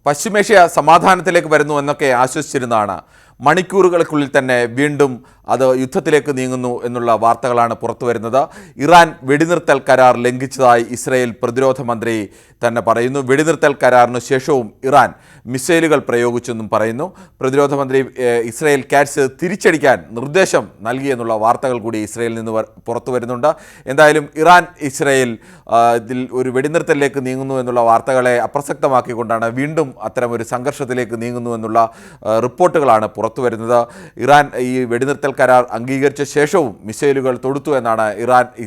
പശ്ചിമേഷ്യ സമാധാനത്തിലേക്ക് വരുന്നു എന്നൊക്കെ ആശ്വസിച്ചിരുന്നതാണ്. മണിക്കൂറുകൾക്കുള്ളിൽ തന്നെ വീണ്ടും അത് യുദ്ധത്തിലേക്ക് നീങ്ങുന്നു എന്നുള്ള വാർത്തകളാണ് പുറത്തു വരുന്നത്. ഇറാൻ വെടിനിർത്തൽ കരാർ ലംഘിച്ചതായി ഇസ്രയേൽ പ്രതിരോധ മന്ത്രി തന്നെ പറയുന്നു. വെടിനിർത്തൽ കരാറിന് ശേഷവും ഇറാൻ മിസൈലുകൾ പ്രയോഗിച്ചെന്നും പറയുന്നു. പ്രതിരോധ മന്ത്രി ഇസ്രയേൽ കാറ്റ്സ് തിരിച്ചടിക്കാൻ നിർദ്ദേശം നൽകിയെന്നുള്ള വാർത്തകൾ കൂടി ഇസ്രയേലിൽ നിന്ന് പുറത്തു വരുന്നുണ്ട്. എന്തായാലും ഇറാൻ ഇസ്രയേൽ ഇതിൽ ഒരു വെടിനിർത്തലിലേക്ക് നീങ്ങുന്നു എന്നുള്ള വാർത്തകളെ അപ്രസക്തമാക്കിക്കൊണ്ടാണ് വീണ്ടും അത്തരമൊരു സംഘർഷത്തിലേക്ക് നീങ്ങുന്നു എന്നുള്ള റിപ്പോർട്ടുകളാണ് പുറത്തു വരുന്നത്. ഇറാൻ ഈ വെടിനിർത്തൽ കരാർ അംഗീകരിച്ച ശേഷവും മിസൈലുകൾ തൊടുത്തു എന്നാണ്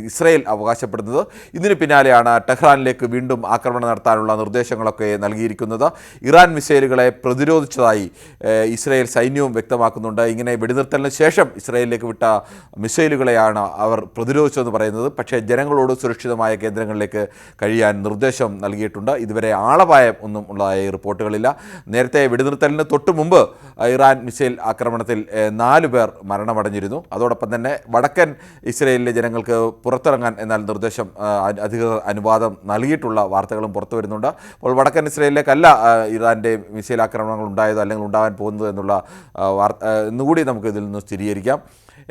ഇസ്രയേൽ അവകാശപ്പെടുന്നത്. ഇതിന് പിന്നാലെയാണ് ടെഹ്റാനിലേക്ക് വീണ്ടും ആക്രമണം നടത്താനുള്ള നിർദ്ദേശങ്ങളൊക്കെ നൽകിയിരിക്കുന്നത്. ഇറാൻ മിസൈലുകളെ പ്രതിരോധിച്ചതായി ഇസ്രയേൽ സൈന്യവും വ്യക്തമാക്കുന്നുണ്ട്. ഇങ്ങനെ വെടിനിർത്തലിന് ശേഷം ഇസ്രയേലിലേക്ക് വിട്ട മിസൈലുകളെയാണ് അവർ പ്രതിരോധിച്ചതെന്ന് പറയുന്നത്. പക്ഷേ ജനങ്ങളോട് സുരക്ഷിതമായ കേന്ദ്രങ്ങളിലേക്ക് കഴിയാൻ നിർദ്ദേശം നൽകിയിട്ടുണ്ട്. ഇതുവരെ ആളപായം ഒന്നും ഉള്ളതായി റിപ്പോർട്ടുകളില്ല. നേരത്തെ വെടിനിർത്തലിന് തൊട്ട് മുമ്പ് ഇറാൻ മിസൈൽ ആക്രമണത്തിൽ 4 പേർ മരണമടഞ്ഞിരുന്നു. അതോടൊപ്പം തന്നെ വടക്കൻ ഇസ്രയേലിലെ ജനങ്ങൾക്ക് പുറത്തിറങ്ങാൻ എന്നാൽ നിർദ്ദേശം അധികൃതർ അനുവാദം നൽകിയിട്ടുള്ള വാർത്തകളും പുറത്തു വരുന്നുണ്ട്. അപ്പോൾ വടക്കൻ ഇസ്രയേലിലേക്കല്ല ഇറാൻ്റെ മിസൈൽ ആക്രമണങ്ങൾ ഉണ്ടായത് അല്ലെങ്കിൽ ഉണ്ടാകാൻ പോകുന്നത് എന്നുള്ള എന്നുകൂടി നമുക്ക് ഇതിൽ നിന്ന് സ്ഥിരീകരിക്കാം.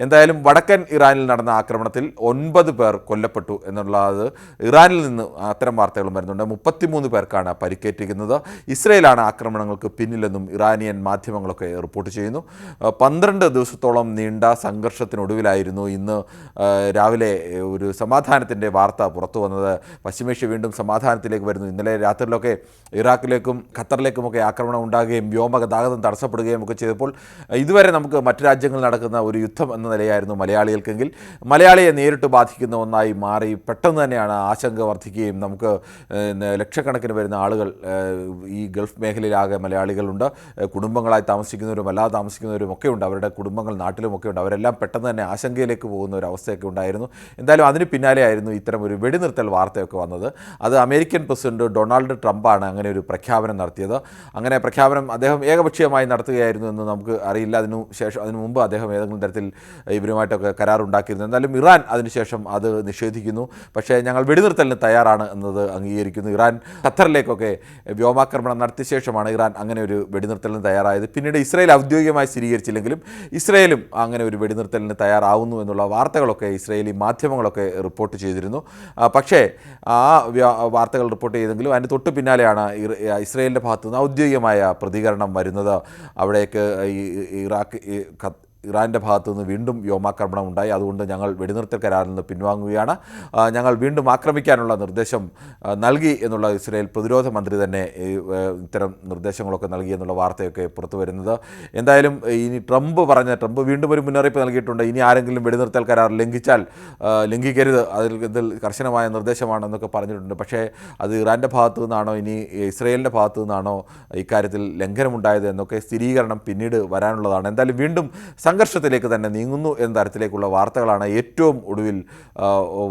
എന്തായാലും വടക്കൻ ഇറാനിൽ നടന്ന ആക്രമണത്തിൽ 9 പേർ കൊല്ലപ്പെട്ടു എന്നുള്ളത് ഇറാനിൽ നിന്ന് അത്തരം വാർത്തകളും വരുന്നുണ്ട്. 33 പേർക്കാണ് പരിക്കേറ്റിരിക്കുന്നത്. ഇസ്രയേലാണ് ആക്രമണങ്ങൾക്ക് പിന്നിലെന്നും ഇറാനിയൻ മാധ്യമങ്ങളൊക്കെ റിപ്പോർട്ട് ചെയ്യുന്നു. 12 ദിവസത്തോളം നീണ്ട സംഘർഷത്തിനൊടുവിലായിരുന്നു ഇന്ന് രാവിലെ ഒരു സമാധാനത്തിൻ്റെ വാർത്ത പുറത്തു വന്നത്. പശ്ചിമേഷ്യ വീണ്ടും സമാധാനത്തിലേക്ക് വരുന്നു. ഇന്നലെ രാത്രിയിലൊക്കെ ഇറാഖിലേക്കും ഖത്തറിലേക്കുമൊക്കെ ആക്രമണം ഉണ്ടാകുകയും വ്യോമഗതാഗതം തടസ്സപ്പെടുകയും ഒക്കെ ചെയ്തപ്പോൾ ഇതുവരെ നമുക്ക് മറ്റു രാജ്യങ്ങളിൽ നടക്കുന്ന ഒരു യുദ്ധം എന്ന നിലയായിരുന്നു മലയാളികൾക്കെങ്കിൽ മലയാളിയെ നേരിട്ട് ബാധിക്കുന്ന ഒന്നായി മാറി. പെട്ടെന്ന് തന്നെയാണ് ആശങ്ക വർദ്ധിക്കുകയും നമുക്ക് ലക്ഷക്കണക്കിന് വരുന്ന ആളുകൾ ഈ ഗൾഫ് മേഖലയിലാകെ മലയാളികളുണ്ട്. കുടുംബങ്ങളായി താമസിക്കുന്നവരും അല്ലാതെ താമസിക്കുന്നവരും ഒക്കെ ഉണ്ട്. അവരുടെ കുടുംബങ്ങൾ നാട്ടിലുമൊക്കെ ഉണ്ട്. അവരെല്ലാം പെട്ടെന്ന് തന്നെ ആശങ്കയിലേക്ക് പോകുന്ന ഒരു അവസ്ഥയൊക്കെ ഉണ്ടായിരുന്നു. എന്തായാലും അതിന് പിന്നാലെയായിരുന്നു ഇത്തരം ഒരു വെടിനിർത്തൽ വാർത്തയൊക്കെ വന്നത്. അത് അമേരിക്കൻ പ്രസിഡന്റ് ഡൊണാൾഡ് ട്രംപാണ് അങ്ങനെ ഒരു പ്രഖ്യാപനം നടത്തിയത്. അങ്ങനെ പ്രഖ്യാപനം അദ്ദേഹം ഏകപക്ഷീയമായി നടത്തുകയായിരുന്നു എന്ന് നമുക്ക് അറിയില്ല. അതിനു മുമ്പ് അദ്ദേഹം ഏതെങ്കിലും തരത്തിൽ ഇവരുമായിട്ടൊക്കെ കരാറുണ്ടാക്കിയിരുന്നു. എന്നാലും ഇറാൻ അതിനുശേഷം അത് നിഷേധിക്കുന്നു. പക്ഷേ ഞങ്ങൾ വെടിനിർത്തലിന് തയ്യാറാണ് എന്നത് അംഗീകരിക്കുന്നു. ഇറാൻ ഖത്തറിലേക്കൊക്കെ വ്യോമാക്രമണം നടത്തിയ ശേഷമാണ് ഇറാൻ അങ്ങനെ ഒരു വെടിനിർത്തലിന് തയ്യാറായത്. പിന്നീട് ഇസ്രയേൽ ഔദ്യോഗികമായി സ്ഥിരീകരിച്ചില്ലെങ്കിലും ഇസ്രയേലും അങ്ങനെ ഒരു വെടിനിർത്തലിന് തയ്യാറാവുന്നു എന്നുള്ള വാർത്തകളൊക്കെ ഇസ്രയേലി മാധ്യമങ്ങളൊക്കെ റിപ്പോർട്ട് ചെയ്തിരുന്നു. പക്ഷേ ആ വാർത്തകൾ റിപ്പോർട്ട് ചെയ്തെങ്കിലും അതിന് തൊട്ട് പിന്നാലെയാണ് ഇസ്രയേലിൻ്റെ ഭാഗത്തു നിന്ന് ഔദ്യോഗികമായ പ്രതികരണം വരുന്നത്. അവിടേക്ക് ഇറാൻ്റെ ഭാഗത്തു നിന്ന് വീണ്ടും വ്യോമാക്രമണം ഉണ്ടായി. അതുകൊണ്ട് ഞങ്ങൾ വെടിനിർത്തൽ കരാറിൽ നിന്ന് പിൻവാങ്ങുകയാണ്, ഞങ്ങൾ വീണ്ടും ആക്രമിക്കാനുള്ള നിർദ്ദേശം നൽകി എന്നുള്ള ഇസ്രയേൽ പ്രതിരോധ മന്ത്രി തന്നെ ഇത്തരം നിർദ്ദേശങ്ങളൊക്കെ നൽകി എന്നുള്ള വാർത്തയൊക്കെ പുറത്തു വരുന്നത്. എന്തായാലും ഇനി ട്രംപ് വീണ്ടും ഒരു മുന്നറിയിപ്പ് നൽകിയിട്ടുണ്ട്. ഇനി ആരെങ്കിലും വെടിനിർത്തൽ കരാർ ലംഘിക്കരുത്, ഇതിൽ കർശനമായ നിർദ്ദേശമാണെന്നൊക്കെ പറഞ്ഞിട്ടുണ്ട്. പക്ഷേ അത് ഇറാൻ്റെ ഭാഗത്തു നിന്നാണോ ഇനി ഇസ്രയേലിൻ്റെ ഭാഗത്തു നിന്നാണോ ഇക്കാര്യത്തിൽ ലംഘനമുണ്ടായത് എന്നൊക്കെ സ്ഥിരീകരണം പിന്നീട് വരാനുള്ളതാണ്. എന്തായാലും വീണ്ടും സംഘർഷത്തിലേക്ക് തന്നെ നീങ്ങുന്നു എന്ന തരത്തിലേക്കുള്ള വാർത്തകളാണ് ഏറ്റവും ഒടുവിൽ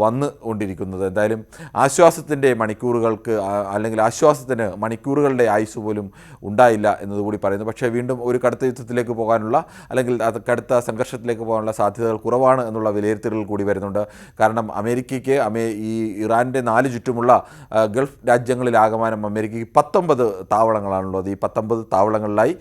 വന്നുകൊണ്ടിരിക്കുന്നത്. എന്തായാലും ആശ്വാസത്തിൻ്റെ മണിക്കൂറുകൾക്ക് അല്ലെങ്കിൽ ആശ്വാസത്തിന് മണിക്കൂറുകളുടെ ആയുസ് പോലും ഉണ്ടായില്ല എന്നതുകൂടി പറയുന്നു. പക്ഷേ വീണ്ടും ഒരു കടുത്ത യുദ്ധത്തിലേക്ക് പോകാനുള്ള അല്ലെങ്കിൽ കടുത്ത സംഘർഷത്തിലേക്ക് പോകാനുള്ള സാധ്യതകൾ കുറവാണ് എന്നുള്ള വിലയിരുത്തലുകൾ കൂടി വരുന്നുണ്ട്. കാരണം അമേരിക്കയ്ക്ക് ഈ ഇറാൻ്റെ 4 ചുറ്റുമുള്ള ഗൾഫ് രാജ്യങ്ങളിലാകമാനം അമേരിക്കയ്ക്ക് 19 താവളങ്ങളാണുള്ളത്. ഈ 19 താവളങ്ങളിലായി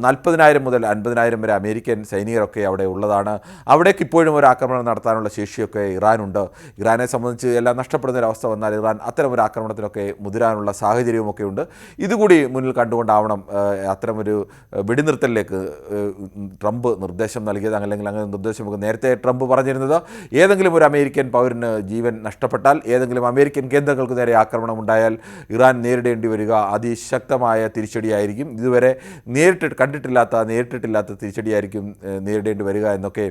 40,000 മുതൽ 50,000 വരെ അമേരിക്കൻ സൈനികരൊക്കെ അവിടെ ഉള്ളതാണ്. അവിടേക്ക് ഇപ്പോഴും ഒരു ആക്രമണം നടത്താനുള്ള ശേഷിയൊക്കെ ഇറാനുണ്ട്. ഇറാനെ സംബന്ധിച്ച് എല്ലാം നഷ്ടപ്പെടുന്ന ഒരവസ്ഥ വന്നാൽ ഇറാൻ അത്തരമൊരു ആക്രമണത്തിലൊക്കെ മുതിരാനുള്ള സാഹചര്യവുമൊക്കെ ഉണ്ട്. ഇതുകൂടി മുന്നിൽ കണ്ടുകൊണ്ടാവണം അത്തരമൊരു വെടിനിർത്തലിലേക്ക് ട്രംപ് നിർദ്ദേശം നൽകിയത്. അല്ലെങ്കിൽ അങ്ങനെ നിർദ്ദേശമൊക്കെ നേരത്തെ ട്രംപ് പറഞ്ഞിരുന്നത് ഏതെങ്കിലും ഒരു അമേരിക്കൻ പൗരന് ജീവൻ നഷ്ടപ്പെട്ടാൽ, ഏതെങ്കിലും അമേരിക്കൻ കേന്ദ്രങ്ങൾക്ക് നേരെ ആക്രമണം ഉണ്ടായാൽ ഇറാൻ നേരിടേണ്ടി വരിക അതിശക്തമായ തിരിച്ചടിയായിരിക്കും. ഇതുവരെ നേരിട്ടിട്ടില്ലാത്ത തിരിച്ചടിയായിരിക്കും നേരിടേണ്ടി വരിക എന്നൊക്കെ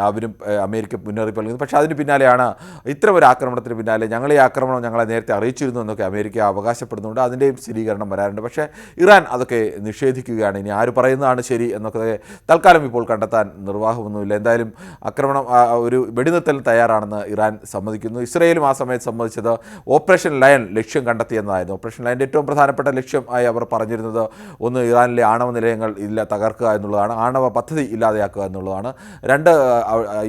അവരും അമേരിക്ക മുന്നറിയിപ്പ് നൽകുന്നു. പക്ഷേ അതിന് പിന്നാലെയാണ് ഇത്തരം ഒരു ആക്രമണത്തിന് പിന്നാലെ ഞങ്ങളെ ആക്രമണം ഞങ്ങളെ നേരത്തെ അറിയിച്ചിരുന്നു എന്നൊക്കെ അമേരിക്ക അവകാശപ്പെടുന്നുണ്ട്. അതിൻ്റെയും സ്ഥിരീകരണം വരാറുണ്ട്. പക്ഷേ ഇറാൻ അതൊക്കെ നിഷേധിക്കുകയാണ്. ഇനി ആര് പറയുന്നതാണ് ശരി എന്നൊക്കെ തൽക്കാലം ഇപ്പോൾ കണ്ടെത്താൻ നിർവാഹമൊന്നുമില്ല. എന്തായാലും ഒരു വെടിനിർത്തൽ തയ്യാറാണെന്ന് ഇറാൻ സമ്മതിക്കുന്നു. ഇസ്രയേലും ആ സമയത്ത് സമ്മതിച്ചത് ഓപ്പറേഷൻ ലയൺ ലക്ഷ്യം കണ്ടെത്തിയെന്നായിരുന്നു. ഓപ്പറേഷൻ ലയൻ്റെ ഏറ്റവും പ്രധാനപ്പെട്ട ലക്ഷ്യമായി അവർ പറഞ്ഞിരുന്നത് ഒന്ന് ഇറാനിലെ ആണവ നിലയങ്ങൾ തകർക്കുക എന്നുള്ളതാണ്, ആണവ പദ്ധതി ഇല്ലാതെയാക്കുക എന്നുള്ളതാണ്. 2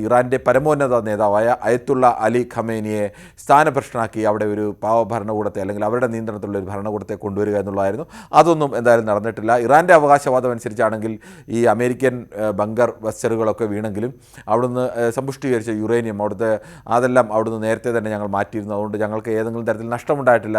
ഇറാൻ്റെ പരമോന്നത നേതാവായ അയത്തുള്ള അലി ഖമേനിയെ സ്ഥാനഭ്രഷ്ടനാക്കി അവിടെ ഒരു ഭരണകൂടത്തെ അല്ലെങ്കിൽ അവരുടെ നിയന്ത്രണത്തിലുള്ള ഒരു ഭരണകൂടത്തെ കൊണ്ടുവരിക എന്നുള്ളതായിരുന്നു. അതൊന്നും എന്തായാലും നടന്നിട്ടില്ല. ഇറാൻ്റെ അവകാശവാദം അനുസരിച്ചാണെങ്കിൽ ഈ അമേരിക്കൻ ബങ്കർ ബസ്റ്ററുകളൊക്കെ വീണെങ്കിലും അവിടുന്ന് സമ്പുഷ്ടീകരിച്ച യുറേനിയം അതെല്ലാം അവിടുന്ന് നേരത്തെ തന്നെ ഞങ്ങൾ മാറ്റിയിരുന്നു. അതുകൊണ്ട് ഞങ്ങൾക്ക് ഏതെങ്കിലും തരത്തിൽ നഷ്ടമുണ്ടായിട്ടില്ല.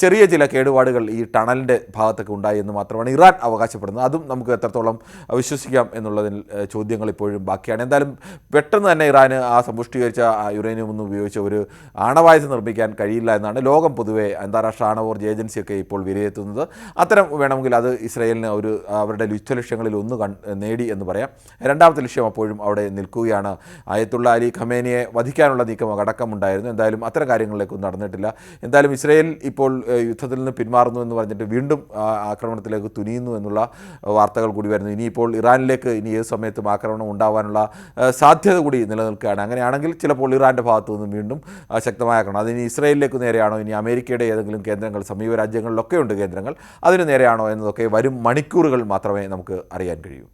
ചെറിയ ചില കേടുപാടുകൾ ഈ ടണലിൻ്റെ ഭാഗത്തൊക്കെ ഉണ്ടായി എന്ന് മാത്രമാണ് ഇറാൻ അവകാശപ്പെടുന്നത്. അതും നമുക്ക് എത്രത്തോളം വിശ്വസിക്കാം എന്നുള്ളതിൽ ചോദ്യങ്ങൾ ഇപ്പോഴും ബാക്കിയാണ്. എന്തായാലും പെട്ടെന്ന് തന്നെ ഇറാന് ആ സമ്പുഷ്ടീകരിച്ച യുറേനിയം ഒന്നും ഉപയോഗിച്ച് ഒരു ആണവായുധം നിർമ്മിക്കാൻ കഴിയില്ല എന്നാണ് ലോകം പൊതുവെ അന്താരാഷ്ട്ര ആണവോർജ്ജ ഏജൻസിയൊക്കെ ഇപ്പോൾ വിലയിരുത്തുന്നത്. അത്തരം വേണമെങ്കിൽ അത് ഇസ്രയേലിന് അവരുടെ യുദ്ധലക്ഷ്യങ്ങളിൽ ഒന്ന് നേടി എന്ന് പറയാം. രണ്ടാമത്തെ ലക്ഷ്യം അപ്പോഴും അവിടെ നിൽക്കുകയാണ്. അയത്തുള്ള അലി ഖമേനിയെ വധിക്കാനുള്ള നീക്കം അടക്കമുണ്ടായിരുന്നു. എന്തായാലും അത്തരം കാര്യങ്ങളിലേക്കൊന്നും നടന്നിട്ടില്ല. എന്തായാലും ഇസ്രയേൽ ഇപ്പോൾ യുദ്ധത്തിൽ നിന്ന് പിന്മാറുന്നു എന്ന് പറഞ്ഞിട്ട് വീണ്ടും ആക്രമണത്തിലേക്ക് തുനിയുന്നു എന്നുള്ള വാർത്തകൾ കൂടി വരുന്നു. ഇനിയിപ്പോൾ ഇറാനിലേക്ക് ഇനി ഏത് സമയത്തും ആക്രമണം ഉണ്ടാവാനുള്ള സാധ്യത കൂടി നിലനിൽക്കുകയാണ്. അങ്ങനെയാണെങ്കിൽ ചിലപ്പോൾ ഇറാൻ്റെ ഭാഗത്തു നിന്നും വീണ്ടും ശക്തമായ ആക്രമണം, അതിനി ഇസ്രയേലിലേക്ക് നേരെയാണോ, ഇനി അമേരിക്കയുടെ ഏതെങ്കിലും കേന്ദ്രങ്ങൾ, സമീപ രാജ്യങ്ങളിലൊക്കെ ഉണ്ട് കേന്ദ്രങ്ങൾ, അതിന് നേരെയാണോ എന്നതൊക്കെ വരും മണിക്കൂറുകൾ മാത്രമേ നമുക്ക് അറിയാൻ കഴിയൂ.